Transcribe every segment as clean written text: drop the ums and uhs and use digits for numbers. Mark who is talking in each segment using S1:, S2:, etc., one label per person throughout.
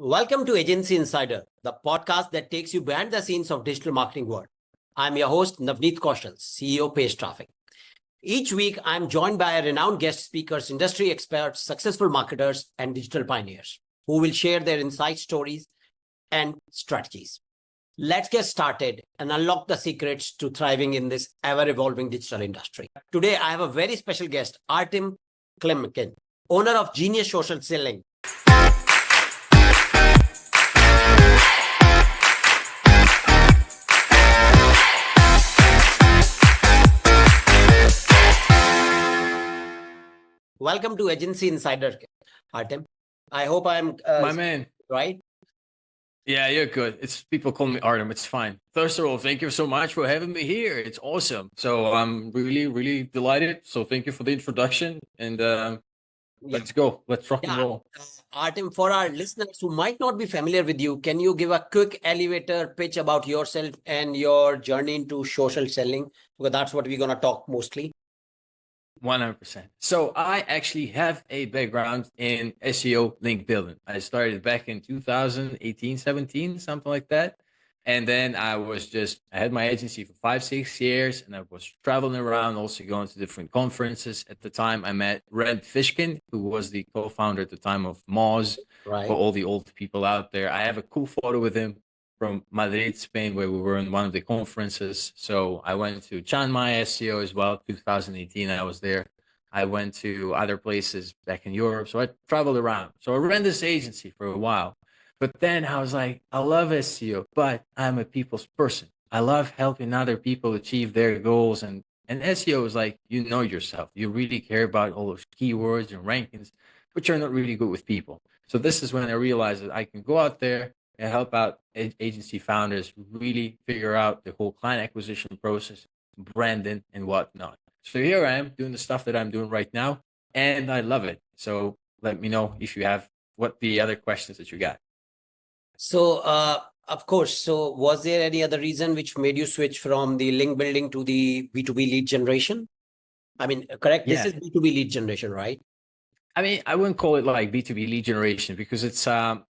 S1: Welcome to Agency Insider, the podcast that takes you behind the scenes of digital marketing world. I'm your host, Navneet Kaushal, CEO, Page Traffic. Each week, I'm joined by renowned guest speakers, industry experts, successful marketers, and digital pioneers who will share their insight stories and strategies. Let's get started and unlock the secrets to thriving in this ever-evolving digital industry. Today, I have a very special guest, Artem Klimkin, owner of Genius Social Selling. Welcome to Agency Insider, Artem. I hope I'm
S2: my man.
S1: Right?
S2: Yeah, you're good. It's people call me Artem. It's fine. First of all, thank you so much for having me here. It's awesome. So I'm really delighted. So thank you for the introduction. And let's go. Let's rock and roll.
S1: Artem, for our listeners who might not be familiar with you, can you give a quick elevator pitch about yourself and your journey into social selling? Because that's what we're going to talk mostly.
S2: 100%. So I actually have a background in SEO link building. I started back in 2018, 17, something like that. And then I had my agency for 5-6 years, and I was traveling around, also going to different conferences. At the time, I met Artem Klimkin, who was the co-founder at the time of Moz.
S1: Right.
S2: For all the old people out there. I have a cool photo with him from Madrid, Spain, where we were in one of the conferences. So I went to Chiang Mai SEO as well, 2018, I was there. I went to other places back in Europe. So I traveled around. So I ran this agency for a while. But then I was like, I love SEO, but I'm a people's person. I love helping other people achieve their goals. And SEO is like, you know yourself. You really care about all those keywords and rankings, but you're not really good with people. So this is when I realized that I can go out there and help out agency founders really figure out the whole client acquisition process, branding, and whatnot. So here I am doing the stuff that I'm doing right now, and I love it. So let me know if you have what the other questions that you got.
S1: So, of course, so was there any other reason which made you switch from the link building to the B2B lead generation? I mean, correct?
S2: Yeah.
S1: This is B2B lead generation, right?
S2: I mean, I wouldn't call it like B2B lead generation because it's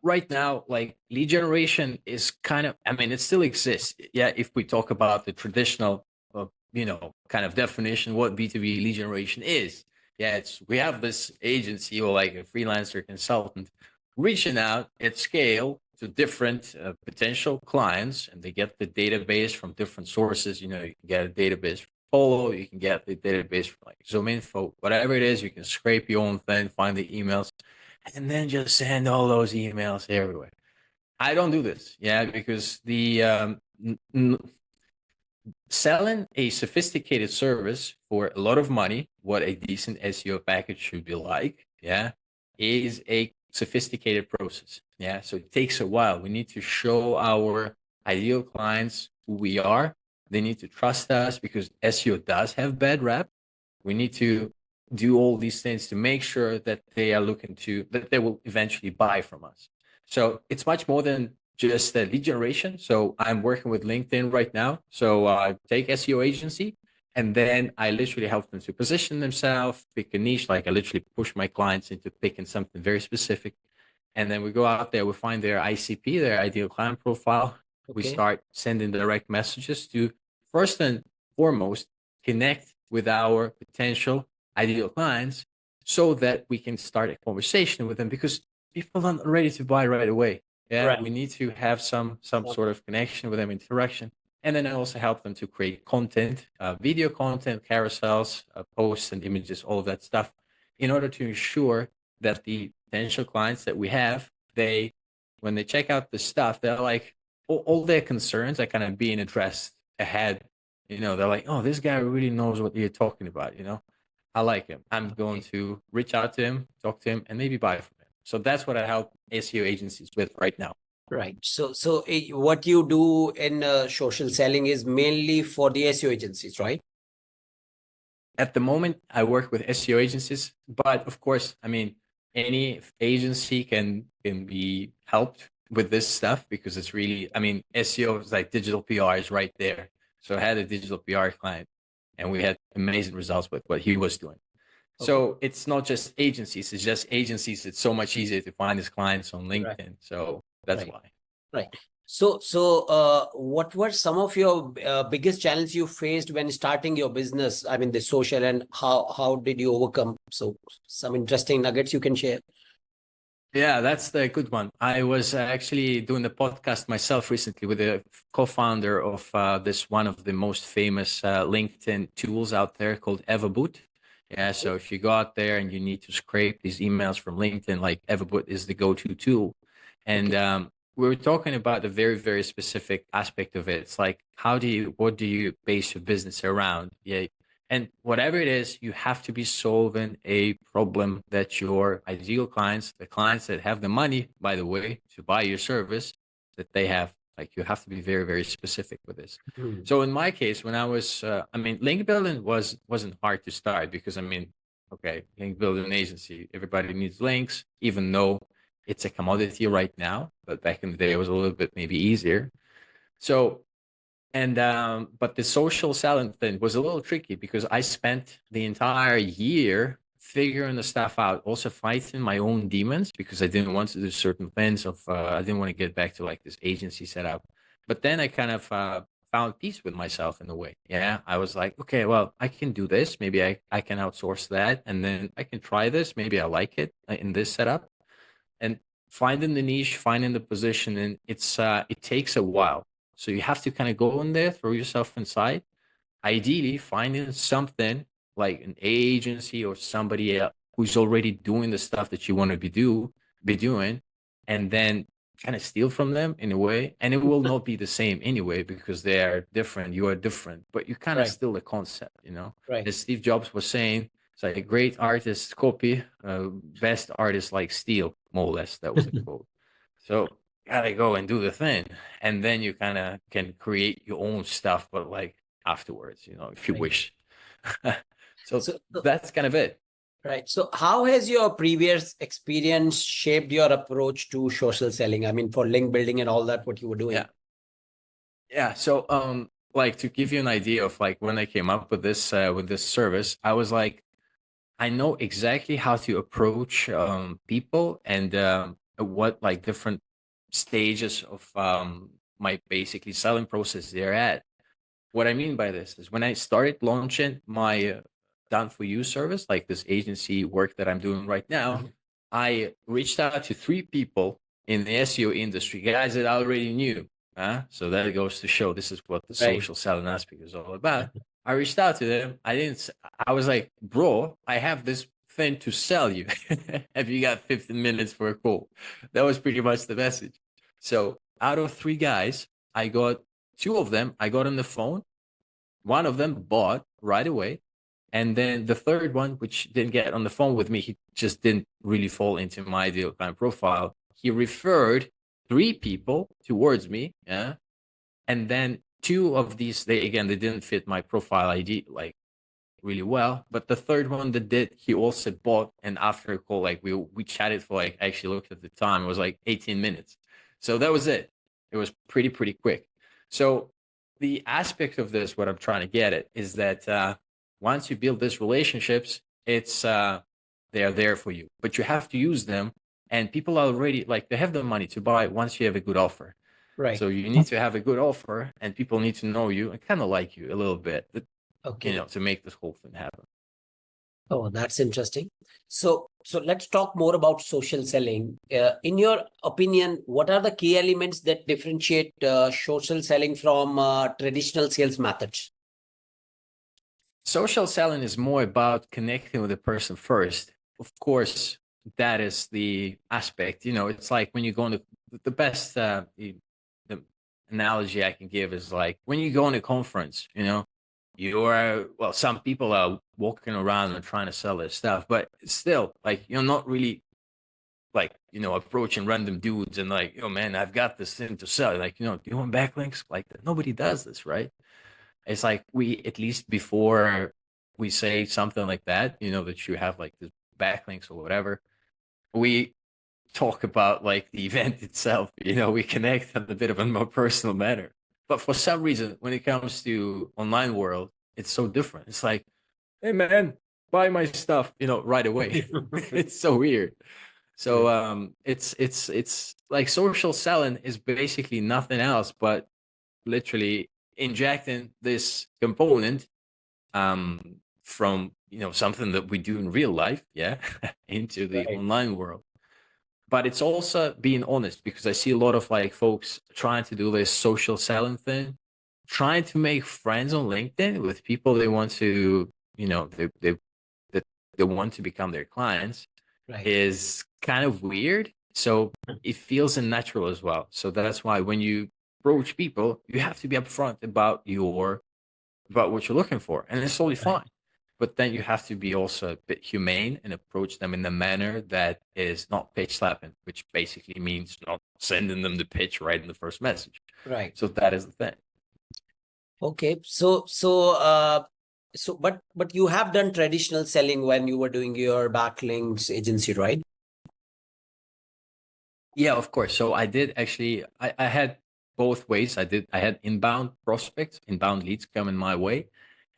S2: right now, like lead generation is kind of, I mean, it still exists. Yeah. If we talk about the traditional, kind of definition, what B2B lead generation is. Yeah. We have this agency or like a freelancer consultant reaching out at scale to different potential clients, and they get the database from different sources. You can get a database Polo, you can get the database from like ZoomInfo, whatever it is, you can scrape your own thing, find the emails, and then just send all those emails everywhere. I don't do this, because the selling a sophisticated service for a lot of money, what a decent SEO package should be like, is a sophisticated process. So it takes a while. We need to show our ideal clients who we are. They need to trust us because SEO does have bad rep. We need to do all these things to make sure that they are that they will eventually buy from us. So it's much more than just lead generation. So I'm working with LinkedIn right now. So I take SEO agency, and then I literally help them to position themselves, pick a niche. Like I literally push my clients into picking something very specific. And then we go out there, we find their ICP, their ideal client profile. We start sending direct messages to, first and foremost, connect with our potential ideal clients so that we can start a conversation with them, because people aren't ready to buy right away.
S1: Right.
S2: We need to have some sort of connection with them, interaction. And then I also help them to create content, video content, carousels, posts and images, all of that stuff, in order to ensure that the potential clients that we have, when they check out the stuff, they're like, all their concerns are kind of being addressed ahead. They're like, oh, this guy really knows what you're talking about. I like him. I'm going to reach out to him, talk to him, and maybe buy from him. So that's what I help SEO agencies with right now.
S1: Right. So what you do in social selling is mainly for the SEO agencies, right?
S2: At the moment, I work with SEO agencies, but of course, I mean, any agency can be helped with this stuff, because it's really, I mean, SEO is like digital PR is right there. So I had a digital PR client, and we had amazing results with what he was doing. So it's not just agencies, it's just agencies. It's so much easier to find his clients on
S1: Right.
S2: LinkedIn. So that's
S1: Right.
S2: why.
S1: Right. What were some of your biggest challenges you faced when starting your business? I mean, the social, and how did you overcome? So, some interesting nuggets you can share.
S2: Yeah, that's the good one. I was actually doing the podcast myself recently with a co-founder of this one of the most famous LinkedIn tools out there called Everboot. Yeah, so if you go out there and you need to scrape these emails from LinkedIn, like Everboot is the go-to tool. And
S1: Okay.
S2: we were talking about a very, very specific aspect of it. It's like, what do you base your business around? Yeah, and whatever it is, you have to be solving a problem that your ideal clients, the clients that have the money, by the way, to buy your service, that they have. Like you have to be very, very specific with this.
S1: Hmm.
S2: So in my case, when I was, link building wasn't hard to start because okay, link building agency, everybody needs links, even though it's a commodity right now. But back in the day, it was a little bit maybe easier. So and but the social selling thing was a little tricky because I spent the entire year figuring the stuff out, also fighting my own demons because I didn't want to do certain things I didn't want to get back to like this agency setup. But then I kind of found peace with myself in a way. Yeah. I was like, okay, well, I can do this. Maybe I can outsource that. And then I can try this. Maybe I like it in this setup. And finding the niche, finding the position, and it takes a while. So you have to kind of go in there, throw yourself inside. Ideally, finding something like an agency or somebody else who's already doing the stuff that you want to be doing, and then kind of steal from them in a way. And it will not be the same anyway because they are different. You are different, but you kind of
S1: Right.
S2: steal the concept.
S1: Right.
S2: As Steve Jobs was saying, it's like a great artist copy, best artist like steal, more or less. That was a quote. So gotta go and do the thing, and then you kind of can create your own stuff, but like afterwards, if you
S1: Right.
S2: wish. So
S1: So,
S2: that's kind of it.
S1: right. So, how has your previous experience shaped your approach to social selling? I mean, for link building and all that, what you were doing.
S2: Yeah, yeah. So like to give you an idea of like when I came up with this service, I was like, I know exactly how to approach people and what like different stages of my basically selling process they're at. What I mean by this is when I started launching my done for you service, like this agency work that I'm doing right now,
S1: Mhm.
S2: I reached out to 3 people in the SEO industry, guys that I already knew. So that goes to show this is what the
S1: Right.
S2: social selling aspect is all about. I reached out to them. I was like, bro, I have this thing to sell you. Have you got 15 minutes for a call? That was pretty much the message. So out of 3 guys, I got 2 of them, I got on the phone. One of them bought right away. And then the third one, which didn't get on the phone with me, he just didn't really fall into my ideal kind of profile. He referred 3 people towards me. Yeah. And then 2 of these, they didn't fit my profile ID like really well. But the third one that did, he also bought. And after a call, like we chatted for like, I actually looked at the time, it was like 18 minutes. So that was it. It was pretty quick. So the aspect of this, what I'm trying to get at, is that once you build these relationships, it's they are there for you, but you have to use them. And people are already like they have the money to buy once you have a good offer.
S1: Right.
S2: So you need to have a good offer, and people need to know you and kind of like you a little bit,
S1: Okay.
S2: to make this whole thing happen.
S1: Oh, that's interesting. So let's talk more about social selling. In your opinion, what are the key elements that differentiate social selling from traditional sales methods?
S2: Social selling is more about connecting with the person first. Of course, that is the aspect. It's like when you go into the best the analogy I can give is like when you go on a conference, some people are walking around and trying to sell their stuff, but still, like, you're not really like, approaching random dudes and like, man, I've got this thing to sell. Like, do you want backlinks? Like, nobody does this, right? It's like we, at least before we say something like that, that you have like the backlinks or whatever, we talk about like the event itself. We connect on a bit of a more personal manner. But for some reason, when it comes to online world, it's so different. It's like, hey man, buy my stuff, right away. It's so weird. So it's like social selling is basically nothing else but literally injecting this component from something that we do in real life, yeah, into the
S1: Right.
S2: online world. But it's also being honest, because I see a lot of like folks trying to do this social selling thing, trying to make friends on LinkedIn with people they want to, that they want to become their clients,
S1: Right.
S2: is kind of weird. So it feels unnatural as well. So that's why when you approach people, you have to be upfront about what you're looking for, and it's totally
S1: Right.
S2: fine. But then you have to be also a bit humane and approach them in a manner that is not pitch slapping, which basically means not sending them the pitch right in the first message.
S1: Right.
S2: So that is the thing.
S1: Okay. But you have done traditional selling when you were doing your backlinks agency, right?
S2: Yeah, of course. So I did actually, I had both ways. I had inbound prospects, inbound leads coming my way.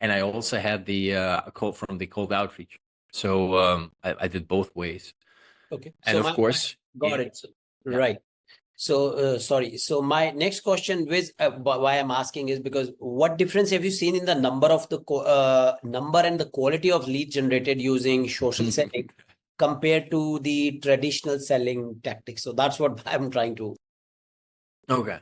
S2: And I also had the call from the cold outreach. So I did both ways.
S1: Okay.
S2: And
S1: So
S2: of course,
S1: got it.
S2: yeah.
S1: Right. So, sorry. So my next question with why I'm asking is because what difference have you seen in the number of the number and the quality of lead generated using social selling compared to the traditional selling tactics? So that's what I'm trying to.
S2: Okay.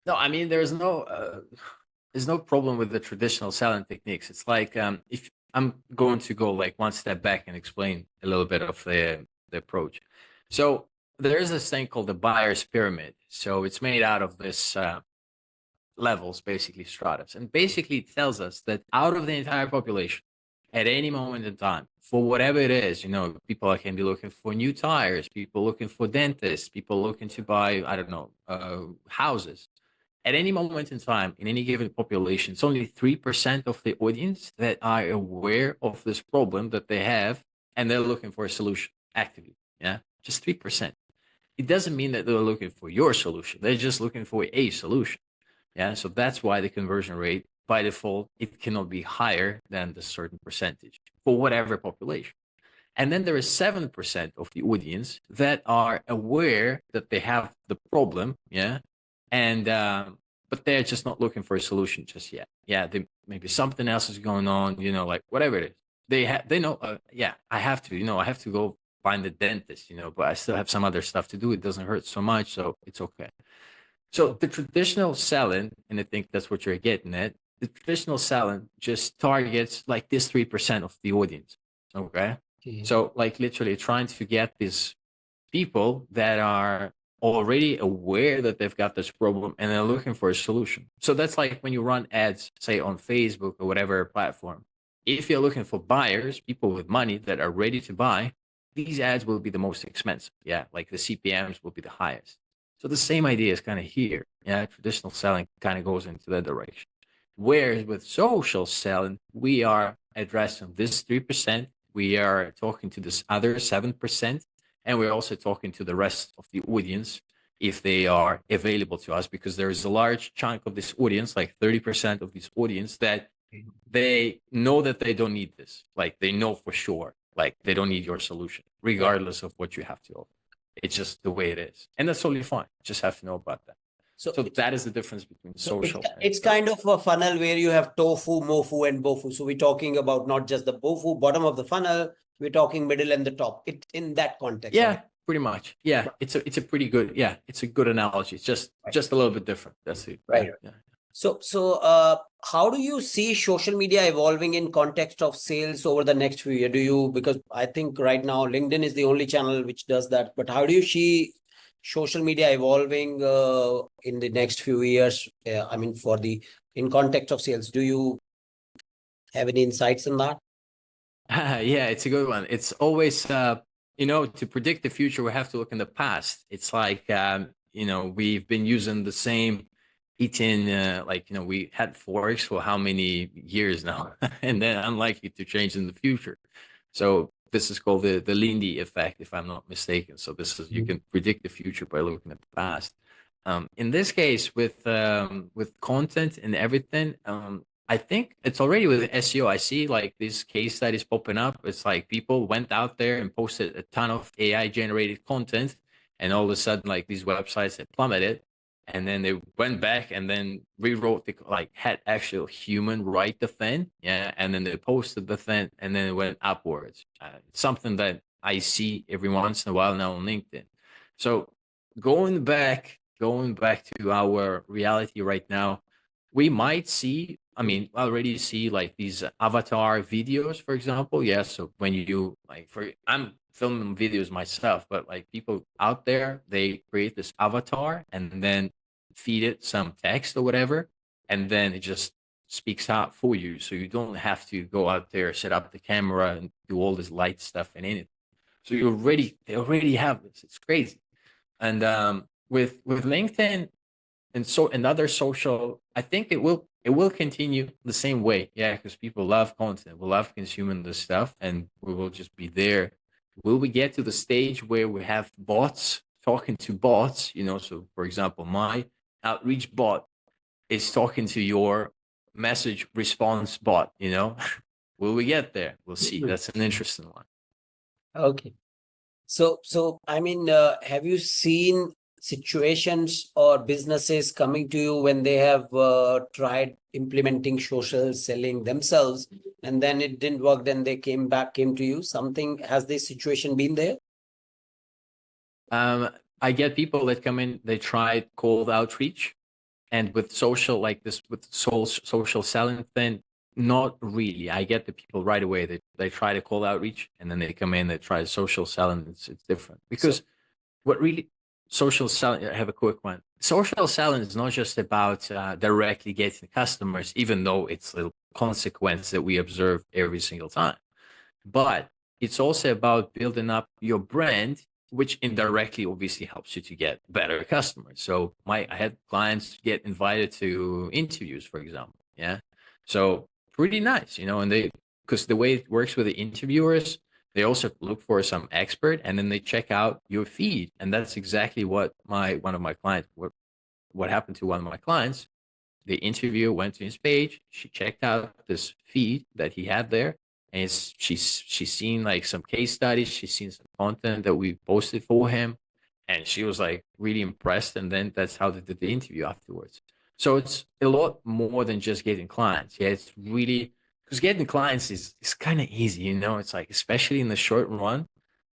S2: No, I mean, there's no problem with the traditional selling techniques. It's like if I'm going to go like one step back and explain a little bit of the approach. So there is this thing called the buyer's pyramid. So it's made out of this levels, basically stratas, and basically it tells us that out of the entire population, at any moment in time, for whatever it is, people can be looking for new tires, people looking for dentists, people looking to buy, I don't know, houses. At any moment in time, in any given population, it's only 3% of the audience that are aware of this problem that they have, and they're looking for a solution actively. Yeah, just 3%. It doesn't mean that they're looking for your solution. They're just looking for a solution. Yeah, so that's why the conversion rate by default, it cannot be higher than the certain percentage for whatever population. And then there is 7% of the audience that are aware that they have the problem, yeah, and but they're just not looking for a solution just yet. Yeah, maybe something else is going on, like whatever it is. They know, yeah, I have to, I have to go find the dentist, but I still have some other stuff to do. It doesn't hurt so much, so it's okay. So the traditional selling, and I think that's what you're getting at, the traditional selling just targets like this 3% of the audience. Okay.
S1: Okay.
S2: So like literally trying to get these people that are already aware that they've got this problem and they're looking for a solution. So that's like when you run ads, say on Facebook or whatever platform. If you're looking for buyers, people with money that are ready to buy, these ads will be the most expensive. Yeah. Like the CPMs will be the highest. So the same idea is kind of here. Yeah, traditional selling kind of goes into that direction. Whereas with social selling, we are addressing this 3%. We are talking to this other 7%. And we're also talking to the rest of the audience if they are available to us, because there is a large chunk of this audience, like 30% of this audience, that they know that they don't need this. Like they know for sure, like they don't need your solution,
S1: Right.
S2: regardless of what you have to offer. It's just the way it is. And that's totally fine. Just have to know about that.
S1: So
S2: So that is the difference between social and
S1: it's kind of a funnel where you have tofu, mofu, and bofu. So we're talking about not just the bofu, bottom of the funnel. We're talking middle and the top. It in that context.
S2: yeah, pretty much. Yeah, it's a pretty good, yeah, it's a good analogy. It's just a little bit different. That's it.
S1: Right.
S2: Yeah.
S1: So, how do you see social media evolving in context of sales over the next few years? Because I think right now LinkedIn is the only channel which does that, but how do you see social media evolving in the next few years? I mean, in context of sales, do you have any insights on that?
S2: Yeah, it's a good one. It's always, to predict the future, we have to look in the past. It's like, we've been using the same eating, we had forks for how many years now, and then unlikely to change in the future. So this is called the Lindy effect, if I'm not mistaken. So this is, you can predict the future by looking at the past. In this case, with content and everything, I think it's already with SEO. I see like these case studies popping up. It's like people went out there and posted a ton of AI generated content, and all of a sudden, like these websites had plummeted, and then they went back and then rewrote the like had actual human write the thing, yeah, and then they posted the thing, and then it went upwards. It's something that I see every once in a while now on LinkedIn. So going back to our reality right now, we might see, I mean, already see like these avatar videos, for example. Yeah. So when you like, I'm filming videos myself, but like people out there, they create this avatar and then feed it some text or whatever. And then it just speaks out for you. So you don't have to go out there, set up the camera and do all this light stuff and anything. So they already have this. It's crazy. And with LinkedIn, and so another social, I think it will continue the same way, yeah, because people love content, we love consuming this stuff, and we will just be there. Will we get to the stage where we have bots talking to bots, so for example my outreach bot is talking to your message response bot? Will we get there? We'll see. That's an interesting one.
S1: Okay. So I mean, have you seen situations or businesses coming to you when they have tried implementing social selling themselves and then it didn't work, then they came to you? Something, has this situation been there?
S2: I get people that come in, they try cold outreach, and with social like this, with social selling thing, not really. I get the people right away. They try to cold outreach, and then they come in, they try social selling. It's different because what really social selling, I have a quick one. Social selling is not just about directly getting customers, even though it's a consequence that we observe every single time, but it's also about building up your brand, which indirectly obviously helps you to get better customers. So I had clients get invited to interviews, for example. Yeah. So pretty nice, and because the way it works with the interviewers, they also look for some expert and then they check out your feed. And that's exactly what one of my clients, what happened to one of my clients. The interviewer went to his page. She checked out this feed that he had there, and she's seen like some case studies. She's seen some content that we posted for him, and she was like really impressed. And then that's how they did the interview afterwards. So it's a lot more than just getting clients. Yeah, it's really, because getting clients is kind of easy. It's like, especially in the short run,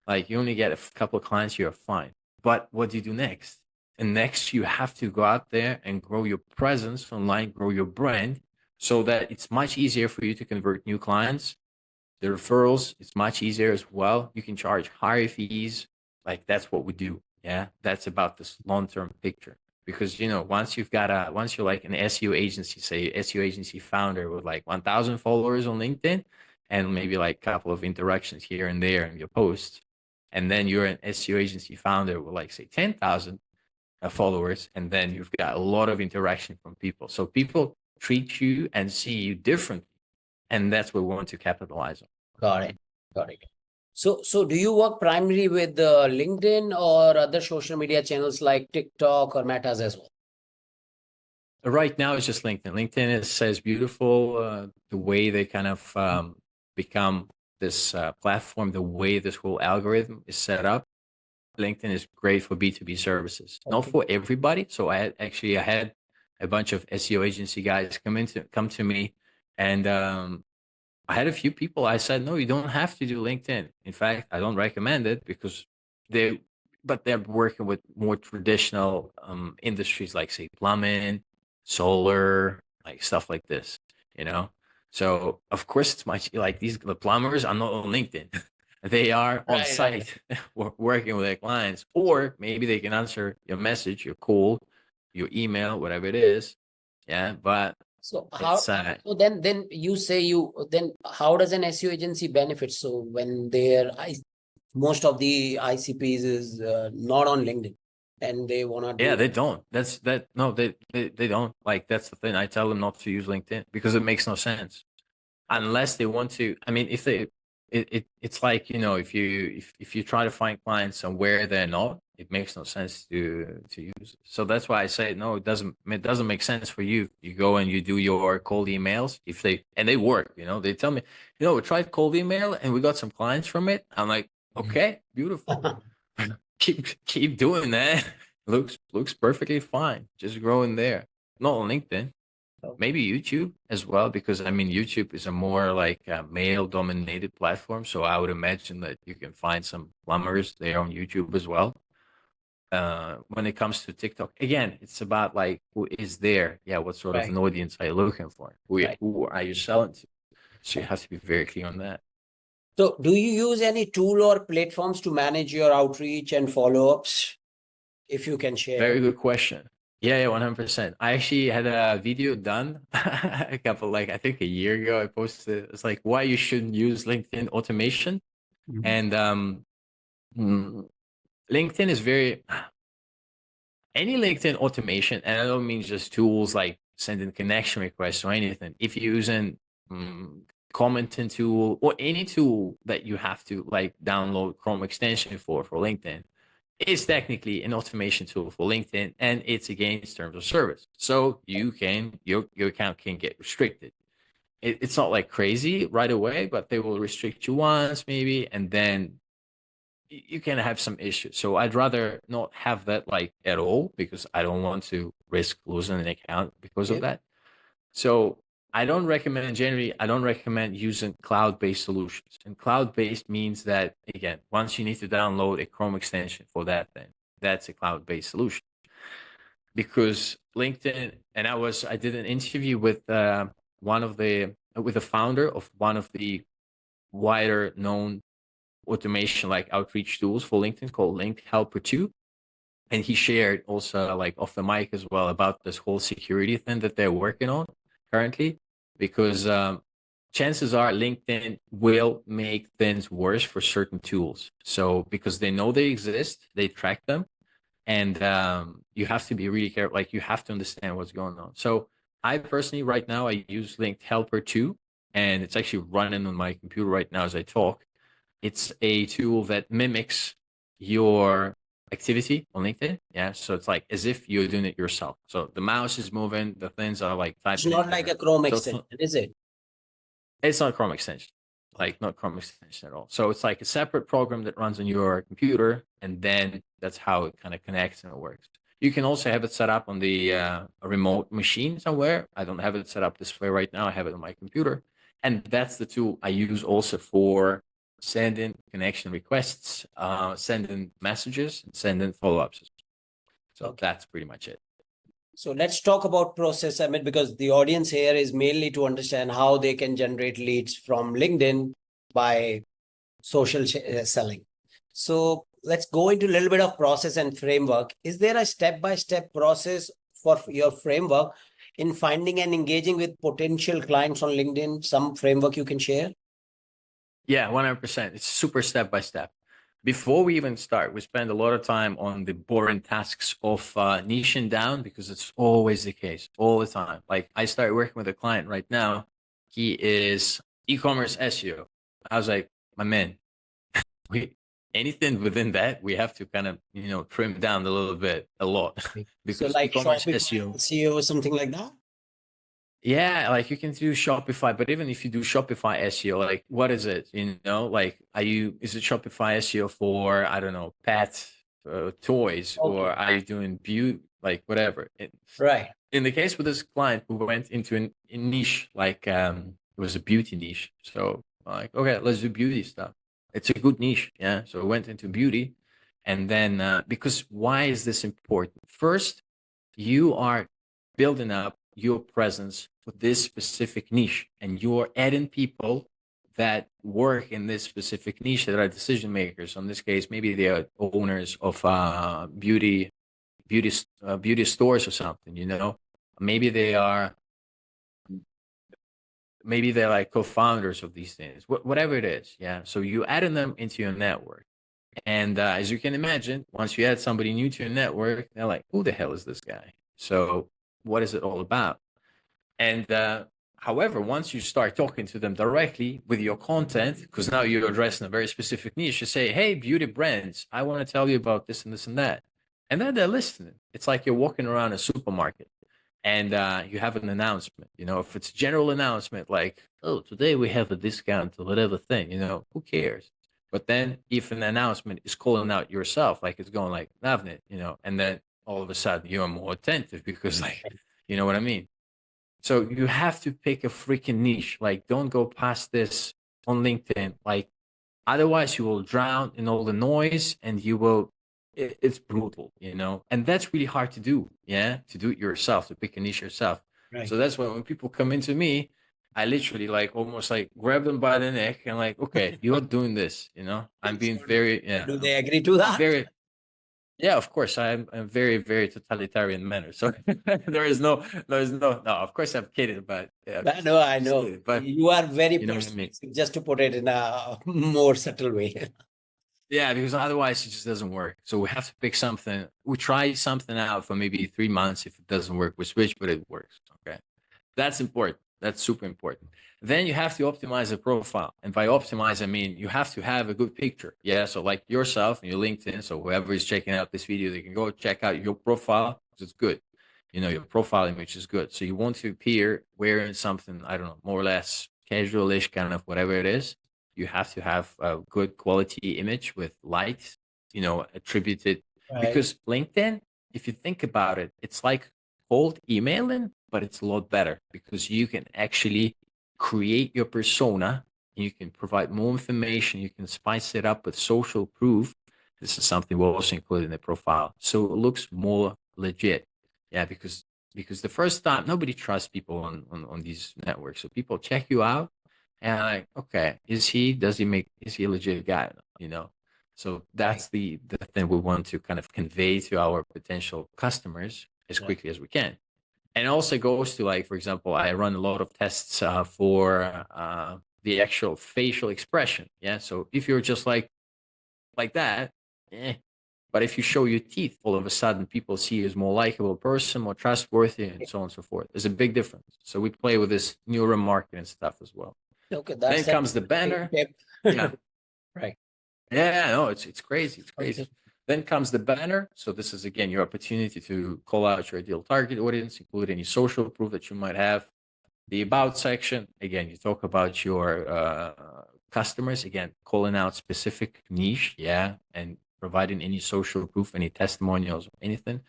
S2: like you only get a couple of clients, you're fine. But what do you do next? And next, you have to go out there and grow your presence online, grow your brand, so that it's much easier for you to convert new clients. The referrals, it's much easier as well. You can charge higher fees. Like that's what we do. Yeah, that's about this long-term picture. Because once you're like an SEO agency, say SEO agency founder with like 1,000 followers on LinkedIn, and maybe like a couple of interactions here and there in your posts, and then you're an SEO agency founder with like say 10,000 followers, and then you've got a lot of interaction from people. So people treat you and see you differently, and that's what we want to capitalize on.
S1: Got it. Got it. So do you work primarily with LinkedIn or other social media channels like TikTok or Metas as well?
S2: Right now, it's just LinkedIn. LinkedIn says beautiful. The way they kind of become this platform, the way this whole algorithm is set up, LinkedIn is great for B2B services, not for everybody. So I had a bunch of SEO agency guys come to me, and I had a few people. I said, no, you don't have to do LinkedIn. In fact, I don't recommend it because they're working with more traditional industries like say plumbing, solar, like stuff like this. So of course it's much like the plumbers are not on LinkedIn. They are on site working with their clients, or maybe they can answer your message, your call, your email, whatever it is. Yeah, but
S1: so how so then you say then how does an SEO agency benefit? So when most of the ICPs is not on LinkedIn and they want to
S2: they don't. No, they don't. Like that's the thing. I tell them not to use LinkedIn because it makes no sense unless they want to. I mean, if it's like, if you try to find clients somewhere they're not, it makes no sense to use it. So that's why I say no, it doesn't make sense for you. You go and you do your cold emails, and they work, they tell me, we tried cold email and we got some clients from it. I'm like, okay, beautiful. Keep doing that. Looks perfectly fine. Just grow in there. Not on LinkedIn. Maybe YouTube as well, because I mean YouTube is a more like a male dominated platform. So I would imagine that you can find some plumbers there on YouTube as well. When it comes to TikTok, again, it's about like who is there. Yeah, what sort of
S1: Right.
S2: an audience are you looking for?
S1: Right.
S2: Who are you selling to? So you have to be very clear on that.
S1: So do you use any tool or platforms to manage your outreach and follow-ups? If you can share.
S2: Very good question. Yeah, 100%. I actually had a video done I think a year ago. I posted it's like why you shouldn't use LinkedIn automation. And LinkedIn is any LinkedIn automation, and I don't mean just tools like sending connection requests or anything. If you're using commenting tool or any tool that you have to like download Chrome extension for LinkedIn, is technically an automation tool for LinkedIn, and it's against terms of service. So your account can get restricted. It's not like crazy right away, but they will restrict you once maybe, and then you can have some issues. So I'd rather not have that like at all, because I don't want to risk losing an account because of that. So I don't recommend using cloud-based solutions. And cloud-based means that, again, once you need to download a Chrome extension for that, then that's a cloud-based solution. Because LinkedIn, and I did an interview with with the founder of one of the wider known automation like outreach tools for LinkedIn called Link Helper 2. And he shared also like off the mic as well about this whole security thing that they're working on currently, because chances are LinkedIn will make things worse for certain tools. So because they know they exist, they track them, and you have to be really careful. Like you have to understand what's going on. So I personally right now I use Linked Helper 2, and it's actually running on my computer right now as I talk. It's a tool that mimics your activity on LinkedIn. Yeah. So it's like as if you're doing it yourself. So the mouse is moving, the things are like
S1: It's
S2: typing in
S1: not like
S2: there.
S1: a Chrome
S2: So
S1: extension, is it?
S2: it's not Chrome extension, like not Chrome extension at all. So it's like a separate program that runs on your computer, and then that's how it kind of connects and it works. You can also have it set up on the a remote machine somewhere. I don't have it set up this way right now. I have it on my computer, and that's the tool I use also for sending connection requests, sending messages, and sending follow-ups. So that's pretty much it.
S1: So let's talk about process, Amit, because the audience here is mainly to understand how they can generate leads from LinkedIn by social selling. So let's go into a little bit of process and framework. Is there a step-by-step process for your framework in finding and engaging with potential clients on LinkedIn? Some framework you can share?
S2: Yeah, 100%. It's super step by step. Before we even start, we spend a lot of time on the boring tasks of niching down, because it's always the case all the time. Like I started working with a client right now. He is e-commerce SEO. I was like, my man, anything within that, we have to kind of, trim down a lot,
S1: So
S2: because
S1: like
S2: e-commerce
S1: Shopify,
S2: SEO.
S1: SEO, something like that?
S2: Yeah, like you can do Shopify, but even if you do Shopify SEO, like what is it? Like is it Shopify SEO for, I don't know, pet toys, or
S1: Okay.
S2: are you doing beauty, like whatever?
S1: Right.
S2: In the case with this client who went into a niche, like it was a beauty niche. So like, okay, let's do beauty stuff. It's a good niche. Yeah. So we went into beauty. And then because why is this important? First, you are building up your presence for this specific niche, and you're adding people that work in this specific niche that are decision makers. In this case, maybe they are owners of beauty stores or something. Maybe they're like co-founders of these things. Whatever it is, yeah. So you adding them into your network. And as you can imagine, once you add somebody new to your network, they're like, who the hell is this guy? So what is it all about? And However, once you start talking to them directly with your content, because now you're addressing a very specific niche, you say, hey, beauty brands, I want to tell you about this and this and that. And then they're listening. It's like you're walking around a supermarket and you have an announcement. If it's a general announcement like, oh, today we have a discount or whatever thing, who cares? But then if an announcement is calling out yourself, like it's going like Navnit, and then all of a sudden you're more attentive because like, you know what I mean? So you have to pick a freaking niche. Like, don't go past this on LinkedIn. Like, otherwise you will drown in all the noise and you will, it's brutal, and that's really hard to do. Yeah. To do it yourself, to pick a niche yourself.
S1: Right.
S2: So that's why when people come into me, I literally like almost like grab them by the neck and like, okay, you're doing this, I'm being very, yeah.
S1: Do they agree to that?
S2: Very, yeah, of course. I'm very, very totalitarian manner. So there's no. Of course, I'm kidding, but yeah,
S1: No, I know.
S2: But
S1: You are very
S2: you know what I mean?
S1: persuasive, just to put it in a more subtle way.
S2: Yeah, because otherwise it just doesn't work. So we have to pick something. We try something out for maybe 3 months. If it doesn't work, we switch, but it works. Okay, that's important. That's super important. Then you have to optimize the profile. And by optimize, I mean you have to have a good picture. Yeah. So like yourself and your LinkedIn. So whoever is checking out this video, they can go check out your profile because it's good. Your profile image is good. So you want to appear wearing something, I don't know, more or less casual-ish kind of whatever it is. You have to have a good quality image with light, attributed.
S1: Right.
S2: Because LinkedIn, if you think about it, it's like cold emailing, but it's a lot better because you can actually create your persona. You can provide more information. You can spice it up with social proof. This is something we'll also include in the profile. So it looks more legit. Yeah, because the first time nobody trusts people on these networks. So people check you out and like, okay, is he a legit guy? So that's the thing we want to kind of convey to our potential customers as quickly as we can. And it also goes to like, for example, I run a lot of tests for the actual facial expression. Yeah. So if you're just like that, but if you show your teeth, all of a sudden people see you as more likable person, more trustworthy, and so on and so forth. There's a big difference. So we play with this neural marketing stuff as well.
S1: Okay,
S2: then comes the banner. Yeah.
S1: Right.
S2: Yeah, no, it's crazy. It's crazy. Then comes the banner. So this is again your opportunity to call out your ideal target audience, include any social proof that you might have. The about section, again, you talk about your customers, again, calling out specific niche, yeah, and providing any social proof, any testimonials, anything.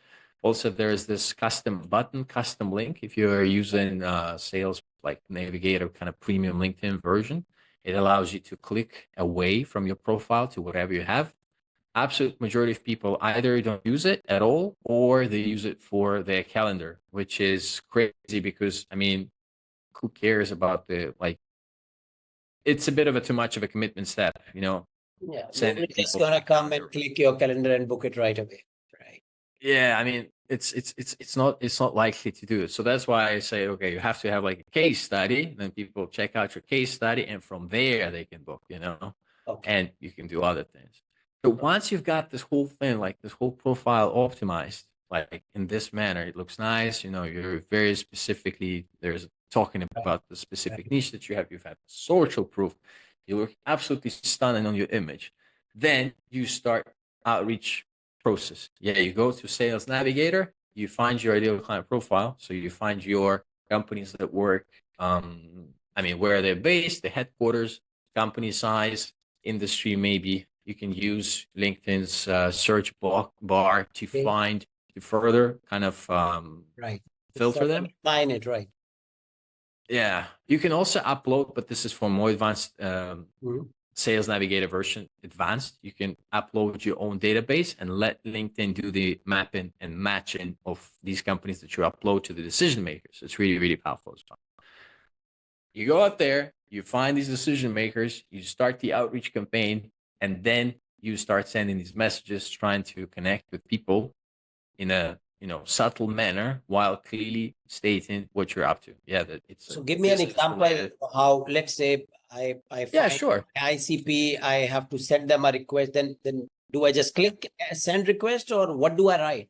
S2: Also, there's this custom button, custom link. If you're using sales like Navigator kind of premium LinkedIn version, it allows you to click away from your profile to whatever you have. Absolute majority of people either don't use it at all or they use it for their calendar, which is crazy because, I mean, who cares about it's a bit of a too much of a commitment step,
S1: Yeah,
S2: sending
S1: nobody's just
S2: people
S1: gonna come and click your calendar and book it right away. Right.
S2: Yeah, I mean, it's not likely to do it. So that's why I say, okay, you have to have like a case study, then people check out your case study, and from there they can book,
S1: Okay.
S2: and you can do other things. So once you've got this whole thing, like this whole profile optimized, like in this manner, it looks nice. You're very specifically there's talking about the specific niche that you have. You've had social proof. You look absolutely stunning on your image. Then you start outreach process. Yeah, you go to Sales Navigator, you find your ideal client profile. So you find your companies that work, where they're based, the headquarters, company size, industry maybe. You can use LinkedIn's search bar to find, to further kind of
S1: right.
S2: filter them.
S1: Find it, right.
S2: Yeah, you can also upload, but this is for more advanced Sales Navigator version advanced. You can upload your own database and let LinkedIn do the mapping and matching of these companies that you upload to the decision makers. It's really, really powerful as well. You go out there, you find these decision makers, you start the outreach campaign, and then you start sending these messages, trying to connect with people in a subtle manner while clearly stating what you're up to. Yeah, that it's.
S1: So give me an example of how, let's say I find
S2: sure.
S1: ICP, I have to send them a request. Then do I just click send request or what do I write?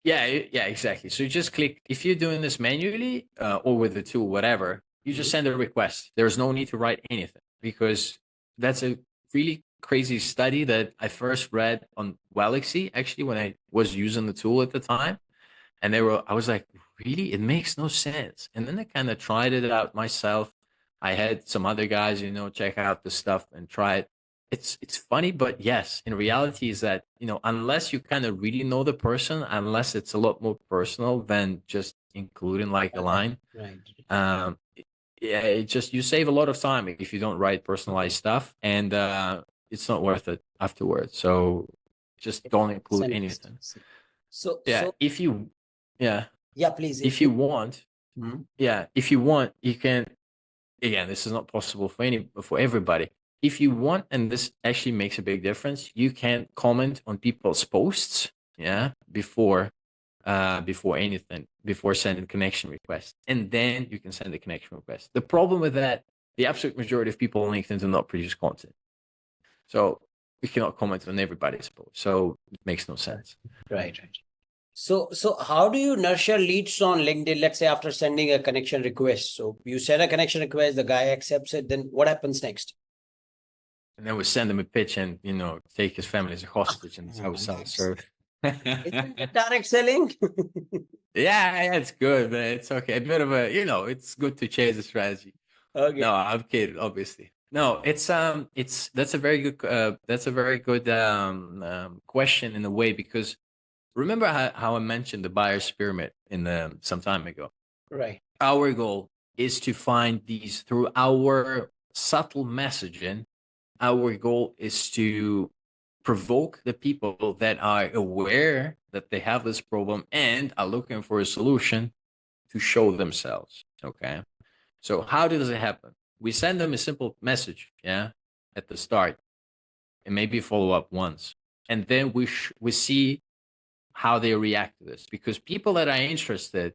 S2: Yeah, exactly. So you just click, if you're doing this manually or with the tool, whatever, you just send a request. There's no need to write anything, because that's a really crazy study that I first read on Galaxy, actually, when I was using the tool at the time. And I was like, really? It makes no sense. And then I kind of tried it out myself. I had some other guys, check out the stuff and try it. It's funny, but yes, in reality is that, unless you kind of really know the person, unless it's a lot more personal than just including like a line,
S1: Right.
S2: um, yeah, it just, you save a lot of time if you don't write personalized stuff, and it's not worth it afterwards. So just don't include anything.
S1: So,
S2: Yeah, yeah,
S1: yeah, please.
S2: if you want,
S1: Mhm.
S2: yeah, if you want, you can. Again, this is not possible for everybody. If you want, and this actually makes a big difference, you can comment on people's posts, yeah, before anything, before sending connection requests, and then you can send a connection request. The problem with that, the absolute majority of people on LinkedIn do not produce content, so we cannot comment on everybody's post, so it makes no sense.
S1: Right. So how do you nurture leads on LinkedIn? Let's say after sending a connection request. So you send a connection request, the guy accepts it. Then what happens next?
S2: And then we send him a pitch, and take his family as a hostage, and that's how we sell the service.
S1: Isn't it direct selling?
S2: Yeah, it's good, but it's okay. A bit of it's good to change the strategy.
S1: Okay.
S2: No, I'm kidding, obviously. No, that's a very good question in a way, because remember how I mentioned the buyer's pyramid some time ago.
S1: Right.
S2: Our goal is to find these through our subtle messaging. Our goal is to provoke the people that are aware that they have this problem and are looking for a solution to show themselves. Okay. So how does it happen? We send them a simple message, yeah, at the start, and maybe follow up once, and then we see how they react to this, because people that are interested,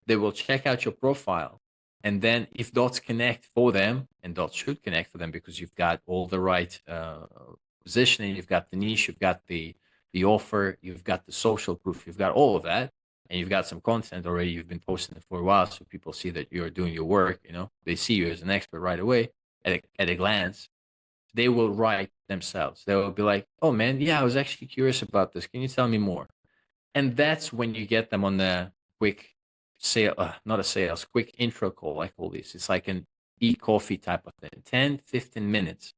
S2: they will check out your profile, and then if dots connect for them, and dots should connect for them, because you've got all the right positioning, you've got the niche, you've got the offer, you've got the social proof, you've got all of that, and you've got some content already, you've been posting it for a while, so people see that you're doing your work, they see you as an expert right away at a glance. They will write themselves. They will be like, oh man, yeah, I was actually curious about this, can you tell me more? And that's when you get them on the quick not a sales, quick intro call. I call this. It's like an e-coffee type of thing, 10, 15 minutes.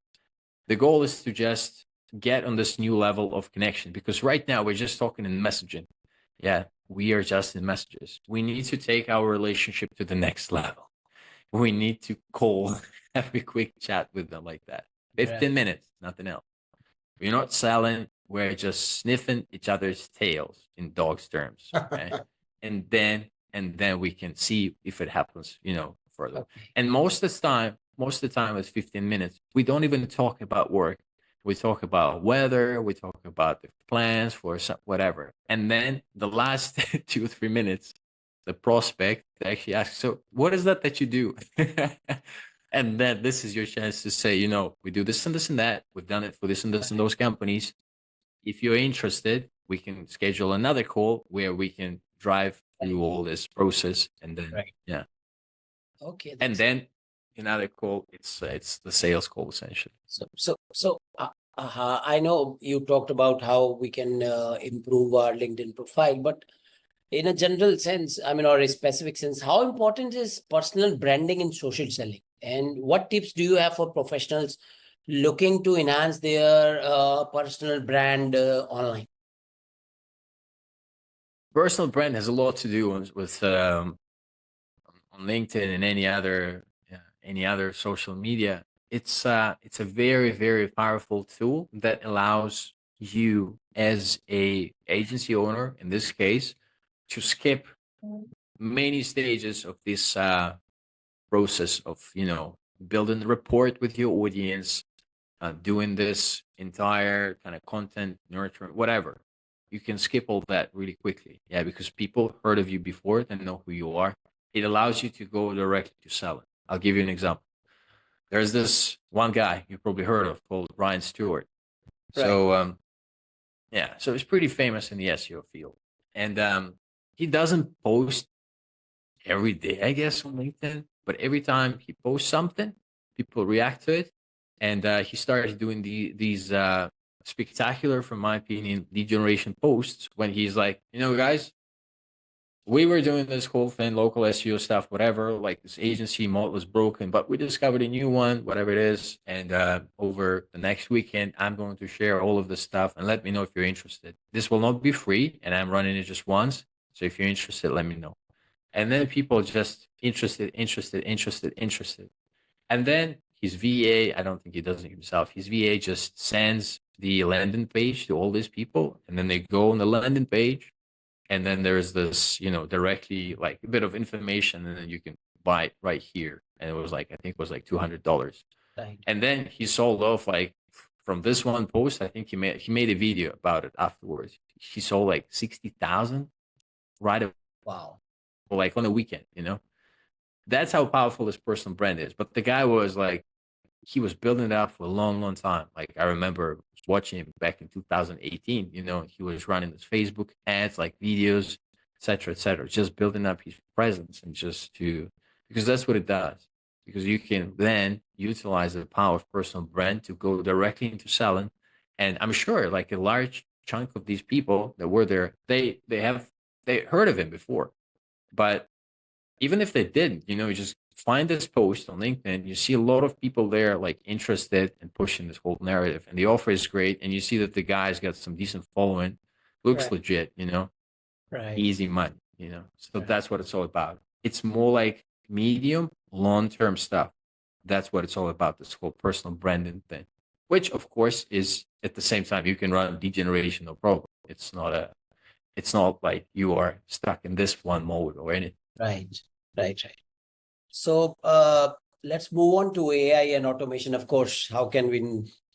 S2: The goal is to just get on this new level of connection, because right now we're just talking in messaging. Yeah, we are just in messages. We need to take our relationship to the next level. We need to call, have a quick chat with them like that. 15 minutes, nothing else. We're not selling. We're just sniffing each other's tails, in dogs' terms. Okay. and then we can see if it happens, further.
S1: Okay.
S2: And most of the time it's 15 minutes. We don't even talk about work. We talk about weather. We talk about the plans for whatever. And then the last 2 or 3 minutes, the prospect actually asks, so what is that you do? And then this is your chance to say, we do this and this and that. We've done it for this and this and those companies. If you're interested, we can schedule another call where we can drive through all this process, and then yeah.
S1: Okay.
S2: And then another call, it's the sales call essentially.
S1: I know you talked about how we can improve our LinkedIn profile, but in a general sense, or a specific sense, how important is personal branding in social selling? And what tips do you have for professionals looking to enhance their personal brand online?
S2: Personal brand has a lot to do with on LinkedIn and any other social media. It's a very, very powerful tool that allows you as a agency owner, in this case, to skip many stages of this process of building the rapport with your audience, doing this entire kind of content nurturing, whatever. You can skip all that really quickly, yeah, because people heard of you before, they know who you are. It allows you to go directly to selling. I'll give you an example. There's this one guy you probably heard of called Ryan Stewart. So yeah, so he's pretty famous in the SEO field, and he doesn't post every day, I guess, on LinkedIn, but every time he posts something, people react to it. And he started doing these spectacular, from my opinion, lead generation posts when he's like, guys, we were doing this whole thing, local SEO stuff, whatever. Like, this agency model is broken, but we discovered a new one, whatever it is. And over the next weekend, I'm going to share all of this stuff, and let me know if you're interested. This will not be free, and I'm running it just once. So if you're interested, let me know. And then people just interested. And then his VA, I don't think he does it himself. His VA just sends the landing page to all these people, and then they go on the landing page, and then there's this, directly, like, a bit of information, and then you can buy it right here. And it was like, I think it was like $200.
S1: Right.
S2: And then he sold off, like, from this one post, I think he made a video about it afterwards. He sold like 60,000 right.
S1: Wow.
S2: Like on a weekend. That's how powerful this personal brand is. But the guy was like, he was building it up for a long, long time. Like, I remember watching him back in 2018. He was running his Facebook ads, like videos, etc., just building up his presence, and because that's what it does. Because you can then utilize the power of personal brand to go directly into selling. And I'm sure, like, a large chunk of these people that were there, they heard of him before. But even if they didn't, you just find this post on LinkedIn, you see a lot of people there, like, interested in pushing this whole narrative, and the offer is great, and you see that the guy's got some decent following, looks
S1: Right.
S2: legit,
S1: Right.
S2: easy money, so
S1: Right.
S2: that's what it's all about. It's more like medium, long-term stuff. That's what it's all about, this whole personal branding thing, which of course is, at the same time, you can run lead generation, no problem. It's not like you are stuck in this one mode or anything.
S1: Right. Right. So let's move on to AI and automation. Of course, how can we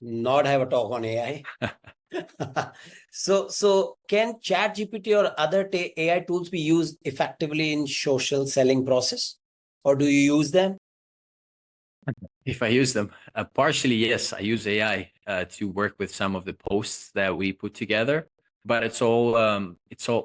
S1: not have a talk on AI? So can ChatGPT or other AI tools be used effectively in social selling process, or do you use them?
S2: If I use them, partially, yes, I use AI to work with some of the posts that we put together. But it's all